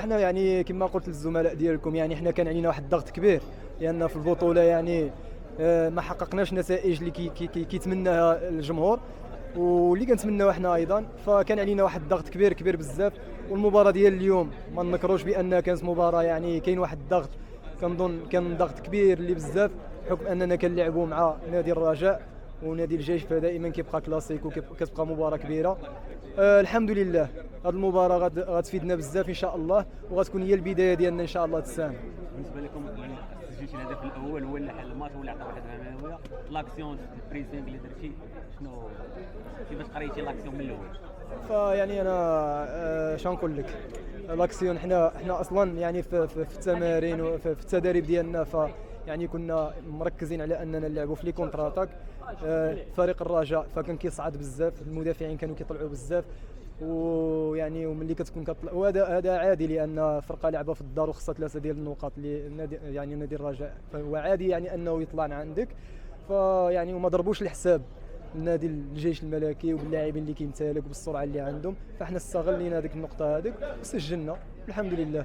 احنا يعني كما قلت للزملاء ديالكم، يعني احنا كان علينا واحد الضغط كبير، لان في البطوله يعني ما حققناش نتائج اللي كيتمناها الجمهور واللي كنتمناو احنا ايضا. فكان علينا واحد الضغط كبير كبير بزاف. والمباراه ديال اليوم ما نكروش بانها كانت مباراه يعني كاين واحد الضغط، كنظن كان ضغط كبير اللي بزاف، بحكم اننا كنلعبوا مع نادي الرجاء ونادي الجيش، فدائما كيبقى كلاسيك وكتبقى مباراه كبيره. الحمد لله هذه المباراه غتفيدنا بزاف ان شاء الله، وغتكون هي البدايه ديالنا ان شاء الله السنه. بالنسبه لكم سجلتي الهدف الاول هو اللي حل الماتش، هو اللي عطى واحد المعنويه. لاكسيون البريسينغ اللي درتي شنو، كيفاش قريتي لاكسيون من الاول؟ فيعني انا شنو نقول لك، لاكسيون حنا اصلا يعني في التمارين وفي التدريب ديالنا، يعني كنا مركزين على اننا نلعبوا في لي كونتر اتاك. فريق الرجاء فكان كيصعد بزاف، المدافعين كانوا كيطلعوا بزاف، ويعني وملي كتكون كطلع، وهذا عادي لان فرقه لعبه في الدار وخصها 3 ديال النقاط لنادي يعني نادي الرجاء، فهو عادي يعني انه يطلع عندك. فيعني وما ضربوش الحساب النادي الجيش الملكي وباللاعبين اللي كيمتلك وبالسرعه اللي عندهم، فاحنا استغلينا هذيك النقطه هذيك وسجلنا الحمد لله.